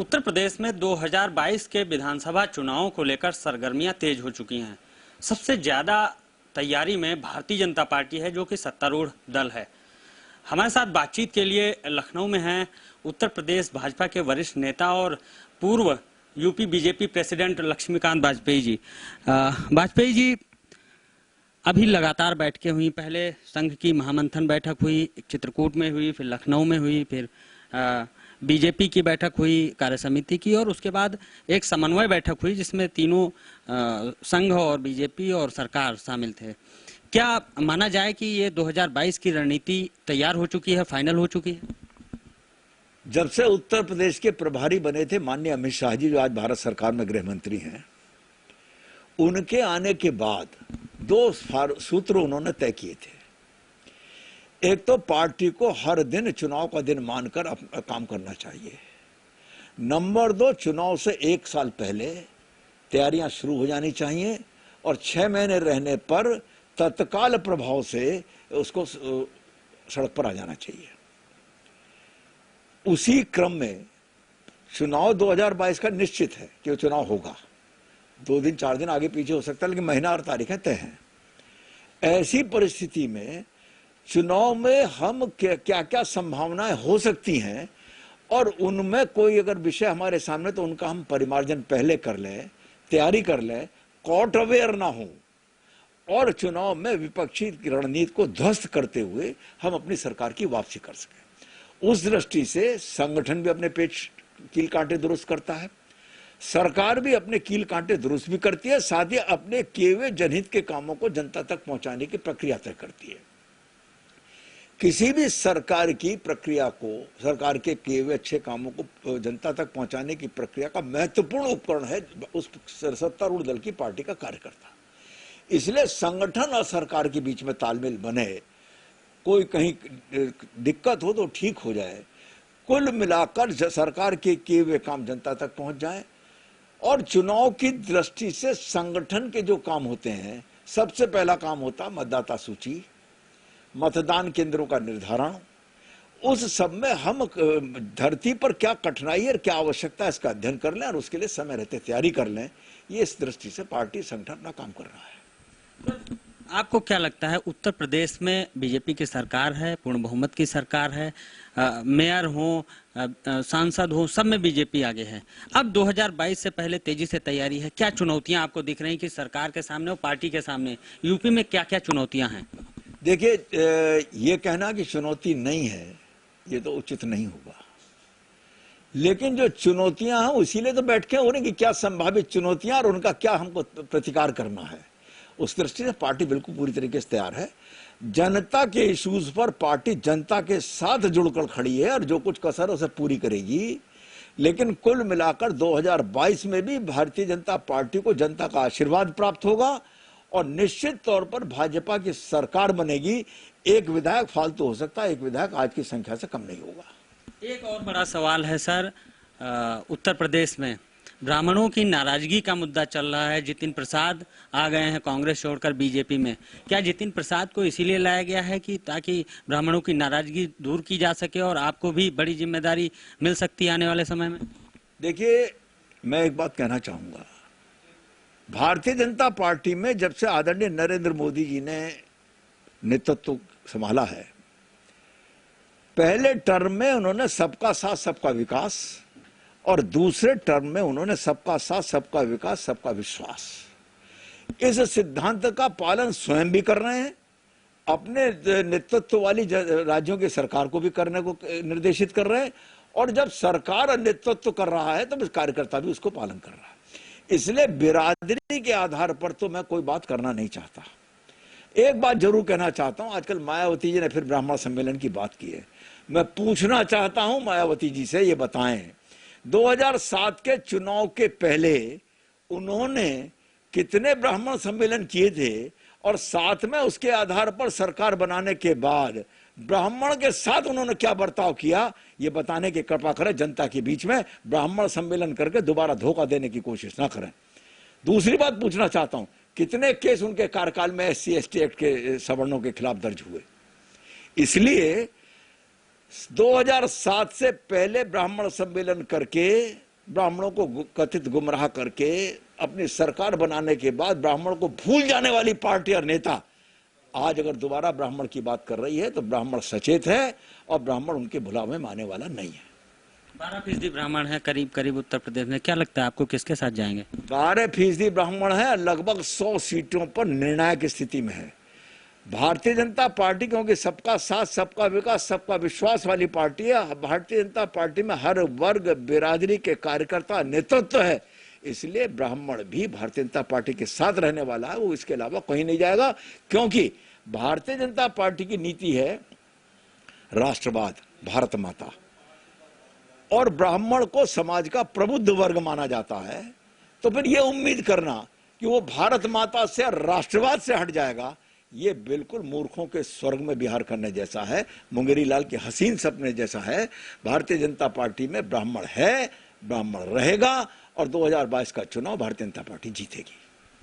उत्तर प्रदेश में 2022 के विधानसभा चुनावों को लेकर सरगर्मियां तेज हो चुकी हैं। सबसे ज्यादा तैयारी में भारतीय जनता पार्टी है, जो कि सत्तारूढ़ दल है। हमारे साथ बातचीत के लिए लखनऊ में हैं उत्तर प्रदेश भाजपा के वरिष्ठ नेता और पूर्व UP BJP president Laxmikant Vajpayee ji. Vajpayee ji, अभी लगातार बैठकें हुई। पहले संघ की महामंथन बैठक हुई, चित्रकूट में हुई, फिर लखनऊ में हुई, फिर बीजेपी की बैठक हुई कार्य समिति की, और उसके बाद एक समन्वय बैठक हुई जिसमें तीनों संघ और बीजेपी और सरकार शामिल थे। क्या माना जाए कि ये 2022 की रणनीति तैयार हो चुकी है, फाइनल हो चुकी है? जब से उत्तर प्रदेश के प्रभारी बने थे माननीय अमित शाह जी, जो आज भारत सरकार में गृह मंत्री हैं, उनके आने के बाद दो सूत्र उन्होंने तय किए थे। एक तो पार्टी को हर दिन चुनाव का दिन मानकर काम करना चाहिए। नंबर 2, चुनाव से 1 साल पहले तैयारियां शुरू हो जानी चाहिए और 6 महीने रहने पर तत्काल प्रभाव से उसको सड़क पर आ जाना चाहिए। उसी क्रम में चुनाव 2022 का निश्चित है कि वो चुनाव होगा। 2 दिन 4 दिन आगे पीछे हो सकता है, लेकिन महीना और तारीखें तय हैं। ऐसी परिस्थिति में चुनाव में हम क्या क्या संभावनाएं हो सकती हैं और उनमें कोई अगर विषय हमारे सामने तो उनका हम परिमार्जन पहले कर लें, तैयारी कर लें, कॉट अवेयर ना हो और चुनाव में विपक्षी रणनीति को ध्वस्त करते हुए हम अपनी सरकार की वापसी कर सकें। उस दृष्टि से संगठन भी अपने कील कांटे दुरुस्त करता है, सरकार भी अपने कील कांटे दुरुस्त भी करती है, साथ ही अपने किए हुए जनहित के कामों को जनता तक पहुंचाने की प्रक्रिया तय करती है। किसी भी सरकार की प्रक्रिया को, सरकार के किए हुए अच्छे कामों को जनता तक पहुंचाने की प्रक्रिया का महत्वपूर्ण उपकरण है उस सत्तारूढ़ दल की पार्टी का कार्यकर्ता। इसलिए संगठन और सरकार के बीच में तालमेल बने, कोई कहीं दिक्कत हो तो ठीक हो जाए, कुल मिलाकर सरकार के किए हुए काम जनता तक पहुंच जाए। और चुनाव की दृष्टि से संगठन के जो काम होते हैं, सबसे पहला काम होता है मतदाता सूची, मतदान केंद्रों का निर्धारण। उस सब में हम धरती पर क्या कठिनाई है, क्या आवश्यकता है, इसका अध्ययन कर लें और उसके लिए समय रहते तैयारी कर लें। ये इस दृष्टि से पार्टी संगठन अपना काम कर रहा है। आपको क्या लगता है, उत्तर प्रदेश में बीजेपी की सरकार है, पूर्ण बहुमत की सरकार है, मेयर हो, सांसद हो, सब में बीजेपी आगे है। अब 2022 से पहले तेजी से तैयारी है। क्या चुनौतियां आपको दिख रही कि सरकार के सामने और पार्टी के सामने? यूपी में क्या क्या चुनौतियां हैं? देखिए, ये कहना कि चुनौती नहीं है ये तो उचित नहीं होगा, लेकिन जो चुनौतियां हैं उसीलिए तो बैठ के हो रही कि क्या संभावित चुनौतियां और उनका क्या हमको प्रतिकार करना है। उस दृष्टि से पार्टी बिल्कुल पूरी तरीके से तैयार है। जनता के इश्यूज पर पार्टी जनता के साथ जुड़कर खड़ी है और जो कुछ कसर है उसे पूरी करेगी। लेकिन कुल मिलाकर 2022 में भी भारतीय जनता पार्टी को जनता का आशीर्वाद प्राप्त होगा और निश्चित तौर पर भाजपा की सरकार बनेगी। एक विधायक फालतू हो सकता है, एक विधायक आज की संख्या से कम नहीं होगा। एक और बड़ा सवाल है सर, उत्तर प्रदेश में ब्राह्मणों की नाराजगी का मुद्दा चल रहा है। जितिन प्रसाद आ गए हैं कांग्रेस छोड़कर बीजेपी में। क्या जितिन प्रसाद को इसीलिए लाया गया है कि ताकि ब्राह्मणों की नाराजगी दूर की जा सके और आपको भी बड़ी जिम्मेदारी मिल सकती है आने वाले समय में? देखिए, मैं एक बात कहना चाहूंगा, भारतीय जनता पार्टी में जब से आदरणीय नरेंद्र मोदी जी ने नेतृत्व संभाला है, पहले टर्म में उन्होंने सबका साथ सबका विकास और दूसरे टर्म में उन्होंने सबका साथ सबका विकास सबका विश्वास, इस सिद्धांत का पालन स्वयं भी कर रहे हैं, अपने नेतृत्व वाली राज्यों की सरकार को भी करने को निर्देशित कर रहे हैं और जब सरकार नेतृत्व कर रहा है तो कार्यकर्ता भी उसको पालन कर रहा है। इसलिए बिरादरी के आधार पर तो मैं कोई बात करना नहीं चाहता। एक बात जरूर कहना चाहता हूं, आजकल मायावती जी ने फिर ब्राह्मण सम्मेलन की बात की है। मैं पूछना चाहता हूं मायावती जी से, ये बताएं 2007 के चुनाव के पहले उन्होंने कितने ब्राह्मण सम्मेलन किए थे और साथ में उसके आधार पर सरकार बनाने के बाद ब्राह्मण के साथ उन्होंने क्या बर्ताव किया, ये बताने की कृपा करें। जनता के बीच में ब्राह्मण सम्मेलन करके दोबारा धोखा देने की कोशिश ना करें। दूसरी बात पूछना चाहता हूं, कितने केस उनके कार्यकाल में SC ST एक्ट के सवर्णों के खिलाफ दर्ज हुए? इसलिए 2007 से पहले ब्राह्मण सम्मेलन करके ब्राह्मणों को कथित गुमराह करके अपनी सरकार बनाने के बाद ब्राह्मण को भूल जाने वाली पार्टी और नेता आज अगर दोबारा ब्राह्मण की बात कर रही है तो ब्राह्मण सचेत है और ब्राह्मण उनके भुलावे में आने वाला नहीं है। 12% ब्राह्मण है करीब करीब उत्तर प्रदेश में, क्या लगता है आपको किसके साथ जाएंगे? 12% ब्राह्मण है, लगभग 100 सीटों पर निर्णायक स्थिति में है। भारतीय जनता पार्टी क्योंकि सबका साथ सबका विकास सबका विश्वास वाली पार्टी है, भारतीय जनता पार्टी में हर वर्ग बिरादरी के कार्यकर्ता नेतृत्व है, इसलिए ब्राह्मण भी भारतीय जनता पार्टी के साथ रहने वाला है, वो इसके अलावा कहीं नहीं जाएगा। क्योंकि भारतीय जनता पार्टी की नीति है राष्ट्रवाद, भारत माता, और ब्राह्मण को समाज का प्रबुद्ध वर्ग माना जाता है, तो फिर ये उम्मीद करना कि वो भारत माता से राष्ट्रवाद से हट जाएगा, ये बिल्कुल मूर्खों के स्वर्ग में विहार करने जैसा है, मुंगेरी लाल के हसीन सपने जैसा है। भारतीय जनता पार्टी में ब्राह्मण है, ब्राह्मण रहेगा और 2022 का चुनाव भारतीय जनता पार्टी जीतेगी।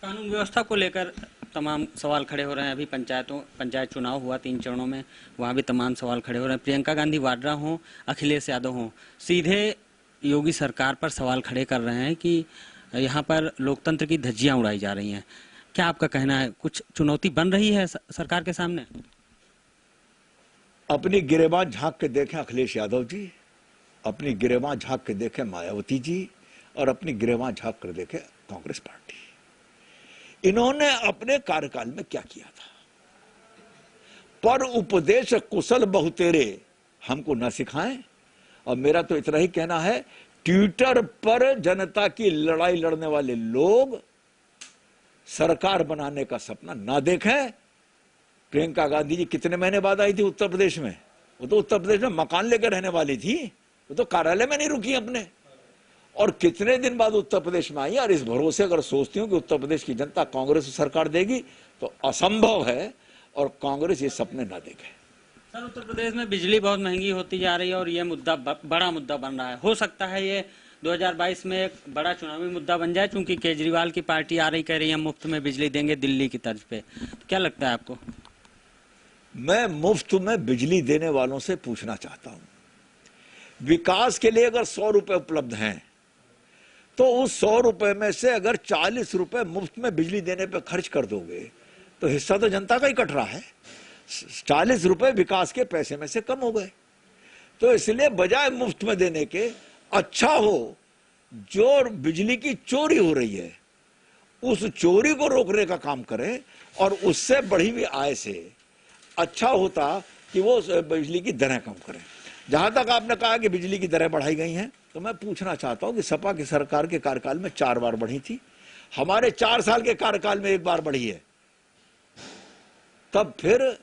कानून व्यवस्था को लेकर तमाम सवाल खड़े हो रहे हैं। अभी पंचायत चुनाव हुआ 3 चरणों में, वहाँ भी तमाम सवाल खड़े हो रहे हैं। प्रियंका गांधी वाड्रा हों, अखिलेश यादव हों, सीधे योगी सरकार पर सवाल खड़े कर रहे हैं कि यहाँ पर लोकतंत्र की धज्जियां उड़ाई जा रही हैं। क्या आपका कहना है, कुछ चुनौती बन रही है सरकार के सामने? अपनी गिरेबान झांक के देखें अखिलेश यादव जी, अपनी गिरेबान झांक के देखें मायावती जी, और अपनी गिरेबान झांक कर देखें कांग्रेस पार्टी। इन्होंने अपने कार्यकाल में क्या किया था? पर उपदेश कुशल बहुतेरे हमको न सिखाएं। और मेरा तो इतना ही कहना है, ट्विटर पर जनता की लड़ाई लड़ने वाले लोग सरकार बनाने का सपना ना देखें। प्रियंका गांधी जी कितने महीने बाद आई थी उत्तर प्रदेश में? वो तो उत्तर प्रदेश में मकान लेकर रहने वाली थी, वो तो कार्यालय में नहीं रुकी अपने। और कितने दिन बाद उत्तर प्रदेश में आई, और इस भरोसे अगर सोचती हूँ कि उत्तर प्रदेश की जनता कांग्रेस सरकार देगी तो असंभव है, और कांग्रेस ये सपने ना देखे। सर, उत्तर प्रदेश में बिजली बहुत महंगी होती जा रही है और ये मुद्दा बड़ा मुद्दा बन रहा है। हो सकता है ये 2022 में एक बड़ा चुनावी मुद्दा बन जाए, क्योंकि केजरीवाल की पार्टी आ रही कह रही है मुफ्त में बिजली देंगे दिल्ली की तर्ज पे। तो क्या लगता है आपको? मैं मुफ्त में बिजली देने वालों से पूछना चाहता हूं, विकास के लिए अगर 100 रुपए उपलब्ध हैं तो उस 100 रुपए में से अगर 40 रुपए मुफ्त में बिजली देने पे खर्च कर दोगे तो हिस्सा तो जनता का ही कट रहा है। 40 रुपए विकास के पैसे में से कम हो गए। तो इसलिए बजाय मुफ्त में देने के अच्छा हो, जो बिजली की चोरी हो रही है उस चोरी को रोकने का काम करें, और उससे बढ़ी हुई आय से अच्छा होता कि वो बिजली की दरें कम करें। जहां तक आपने कहा कि बिजली की दरें बढ़ाई गई हैं, तो मैं पूछना चाहता हूं कि सपा की सरकार के कार्यकाल में 4 बार बढ़ी थी, हमारे 4 साल के कार्यकाल में 1 बार बढ़ी है। तब फिर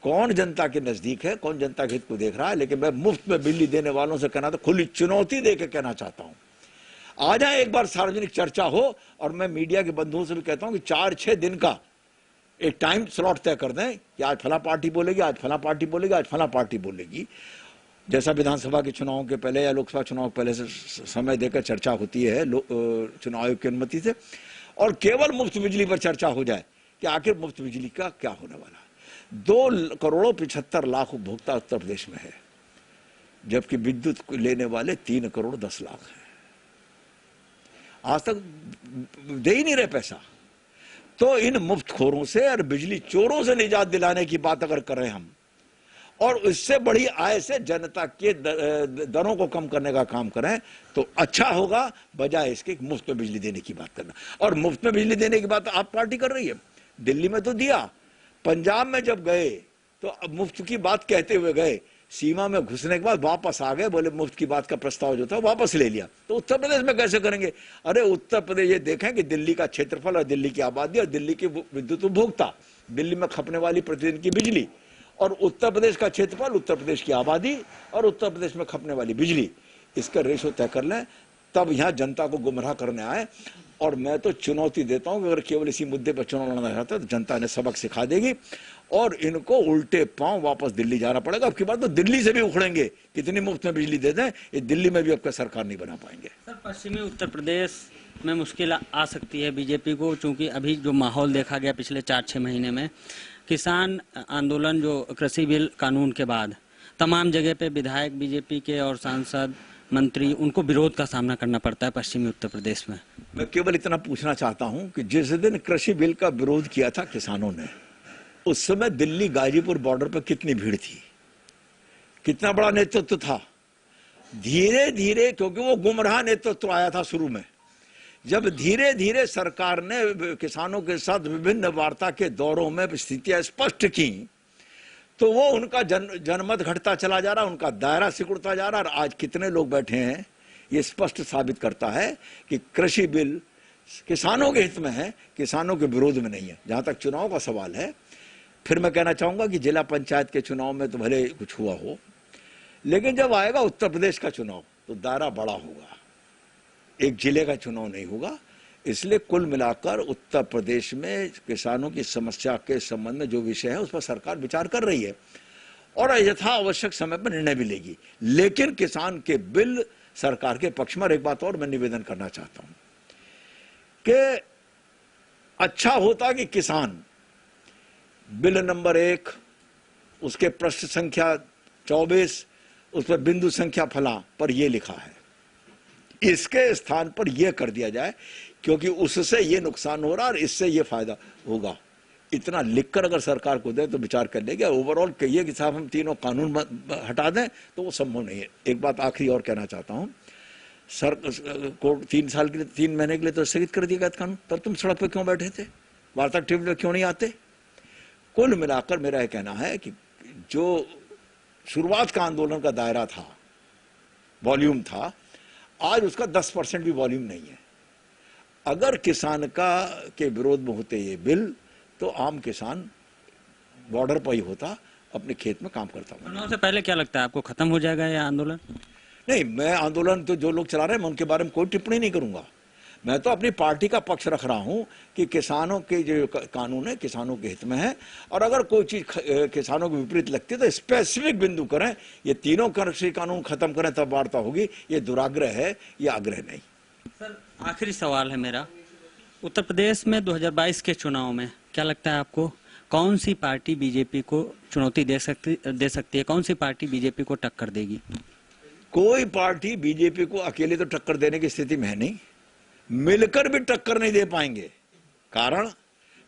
कौन जनता के नजदीक है, कौन जनता के हित को देख रहा है? लेकिन मैं मुफ्त में बिजली देने वालों से कहना, तो खुली चुनौती देकर कहना चाहता हूं, आ जाए एक बार सार्वजनिक चर्चा हो, और मैं मीडिया के बंधुओं से भी कहता हूं कि 4-6 दिन का एक टाइम स्लॉट तय कर दें कि आज फला पार्टी बोलेगी, आज फला पार्टी बोलेगी, आज फला पार्टी बोलेगी। जैसा विधानसभा के चुनावों के पहले या लोकसभा चुनाव के पहले से समय देकर चर्चा होती है चुनाव आयोग की अनुमति से, और केवल मुफ्त बिजली पर चर्चा हो जाए कि आखिर मुफ्त बिजली का क्या होने वाला है। 2,75,00,000 उपभोक्ता उत्तर प्रदेश में है, जबकि विद्युत लेने वाले 3,10,00,000 हैं। आज तक दे ही नहीं रहे पैसा। तो इन मुफ्तखोरों से और बिजली चोरों से निजात दिलाने की बात अगर करें हम, और इससे बड़ी आय से जनता के दरों को कम करने का काम करें, तो अच्छा होगा, बजाय इसके मुफ्त में बिजली देने की बात करना। और मुफ्त में बिजली देने की बात आप पार्टी कर रही है। दिल्ली में तो दिया, पंजाब में जब गए तो अब मुफ्त की बात कहते हुए गए, सीमा में घुसने के बाद वापस आ गए, बोले मुफ्त की बात का प्रस्ताव जो था वापस ले लिया। तो उत्तर प्रदेश में कैसे करेंगे? अरे उत्तर प्रदेश ये देखें कि दिल्ली का क्षेत्रफल और दिल्ली की आबादी और दिल्ली की विद्युत उपभोक्ता, दिल्ली में खपने वाली प्रतिदिन की बिजली, और उत्तर प्रदेश का क्षेत्रफल, उत्तर प्रदेश की आबादी और उत्तर प्रदेश में खपने वाली बिजली, इसका रेशो तय कर लें, तब यहां जनता को गुमराह करने आए। और मैं तो चुनौती देता हूं कि अगर केवल इसी मुद्दे पर चुनाव लड़ना चाहता है तो जनता ने सबक सिखा देगी, और इनको उल्टे पांव वापस दिल्ली जाना पड़ेगा। अब की बात तो दिल्ली से भी उखड़ेंगे, कितनी मुफ्त में बिजली दे दें, ये दिल्ली में भी आपका सरकार नहीं बना पाएंगे। सर, पश्चिमी उत्तर प्रदेश में मुश्किल आ सकती है बीजेपी को, चूंकि अभी जो माहौल देखा गया पिछले 4-6 महीने में, किसान आंदोलन, जो कृषि बिल कानून के बाद तमाम जगह पे विधायक बीजेपी के और सांसद मंत्री, उनको विरोध का सामना करना पड़ता है पश्चिमी उत्तर प्रदेश में। मैं केवल इतना पूछना चाहता हूं कि जिस दिन कृषि बिल का विरोध किया था किसानों ने, उस समय दिल्ली गाजीपुर बॉर्डर पर कितनी भीड़ थी, कितना बड़ा नेतृत्व था। धीरे धीरे, क्योंकि वो गुमराह नेतृत्व आया था शुरू में, जब धीरे धीरे सरकार ने किसानों के साथ विभिन्न वार्ता के दौरों में स्थितियां स्पष्ट की, तो वो उनका जनमत घटता चला जा रहा, उनका दायरा सिकुड़ता जा रहा। और आज कितने लोग बैठे हैं, ये स्पष्ट साबित करता है कि कृषि बिल किसानों के हित में है, किसानों के विरोध में नहीं है। जहां तक चुनाव का सवाल है, फिर मैं कहना चाहूंगा कि जिला पंचायत के चुनाव में तो भले कुछ हुआ हो, लेकिन जब आएगा उत्तर प्रदेश का चुनाव तो दायरा बड़ा होगा, एक जिले का चुनाव नहीं होगा। इसलिए कुल मिलाकर उत्तर प्रदेश में किसानों की समस्या के संबंध में जो विषय है उस पर सरकार विचार कर रही है और यथा आवश्यक समय पर निर्णय भी लेगी। लेकिन किसान के बिल सरकार के पक्ष में। एक बात और मैं निवेदन करना चाहता हूं कि अच्छा होता कि किसान बिल नंबर 1, उसके पृष्ठ संख्या 24, उस पर बिंदु संख्या फला पर यह लिखा है, इसके स्थान पर यह कर दिया जाए, क्योंकि उससे ये नुकसान हो रहा है और इससे ये फायदा होगा। इतना लिखकर अगर सरकार को दे तो विचार कर लेंगे। ओवरऑल कहिए कि साहब हम तीनों कानून हटा दें, तो वो संभव नहीं है। एक बात आखिरी और कहना चाहता हूं, सर कोर्ट 3 साल के लिए, 3 महीने के लिए तो स्थगित कर दिया गया कानून, तब तुम सड़क पर क्यों बैठे थे, वार्ता टेबल पर क्यों नहीं आते? कुल मिलाकर मेरा यह कहना है कि जो शुरुआत का आंदोलन का दायरा था, वॉल्यूम था, आज उसका 10% भी वॉल्यूम नहीं है। अगर किसान के विरोध में होते ये बिल, तो आम किसान बॉर्डर पर ही होता, अपने खेत में काम करता। चुनाव से पहले क्या लगता है आपको, खत्म हो जाएगा यह आंदोलन? नहीं, मैं आंदोलन तो जो लोग चला रहे हैं मैं उनके बारे में कोई टिप्पणी नहीं करूंगा। मैं तो अपनी पार्टी का पक्ष रख रहा हूं कि किसानों के जो कानून है किसानों के हित में है, और अगर कोई चीज किसानों को विपरीत लगती है तो स्पेसिफिक बिंदु करें। ये तीनों कृषि कानून खत्म करें तब वार्ता होगी। ये दुराग्रह है, ये आग्रह नहीं। सर, आखिरी सवाल है मेरा, उत्तर प्रदेश में 2022 के चुनाव में क्या लगता है आपको, कौन सी पार्टी बीजेपी को चुनौती दे सकती है, कौन सी पार्टी बीजेपी को टक्कर देगी? कोई पार्टी बीजेपी को अकेले तो टक्कर देने की स्थिति में है नहीं, मिलकर भी टक्कर नहीं दे पाएंगे। कारण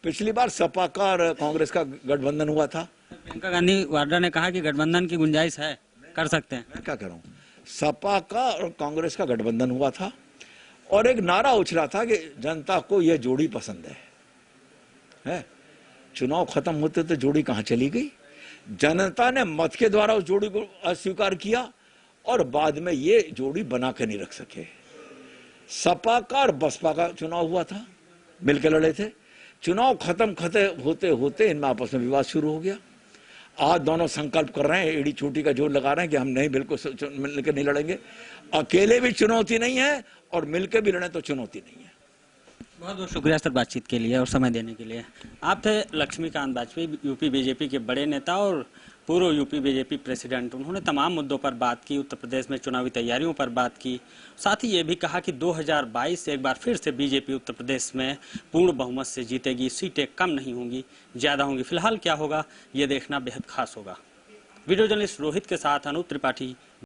पिछली बार सपा का और कांग्रेस का गठबंधन हुआ था। प्रियंका गांधी वाड्रा ने कहा कि गठबंधन की गुंजाइश है, कर सकते हैं। मैं क्या कह रहा हूं, सपा का और कांग्रेस का गठबंधन हुआ था और एक नारा उछला था कि जनता को यह जोड़ी पसंद है? चुनाव खत्म होते तो जोड़ी कहां चली गई? जनता ने मत के द्वारा उस जोड़ी को अस्वीकार किया और बाद में ये जोड़ी बना के नहीं रख सके। सपा का और बसपा का चुनाव हुआ था, मिलकर लड़े थे। चुनाव खत्म होते होते इनमें आपस में विवाद शुरू हो गया। आज दोनों संकल्प कर रहे हैं, एड़ी चोटी का जोर लगा रहे हैं कि हम नहीं, बिल्कुल मिलकर नहीं लड़ेंगे। अकेले भी चुनौती नहीं है और मिलकर भी लड़े तो चुनौती नहीं है। बहुत बहुत शुक्रिया सर बातचीत के लिए और समय देने के लिए। आप थे लक्ष्मीकांत वाजपेयी, यूपी बीजेपी के बड़े नेता और पूर्व यूपी बीजेपी प्रेसिडेंट। उन्होंने तमाम मुद्दों पर बात की, उत्तर प्रदेश में चुनावी तैयारियों पर बात की, साथ ही ये भी कहा कि 2022 से एक बार फिर से बीजेपी उत्तर प्रदेश में पूर्ण बहुमत से जीतेगी, सीटें कम नहीं होंगी, ज़्यादा होंगी। फिलहाल क्या होगा ये देखना बेहद खास होगा। वीडियो जर्नलिस्ट रोहित के साथ अनूप त्रिपाठी,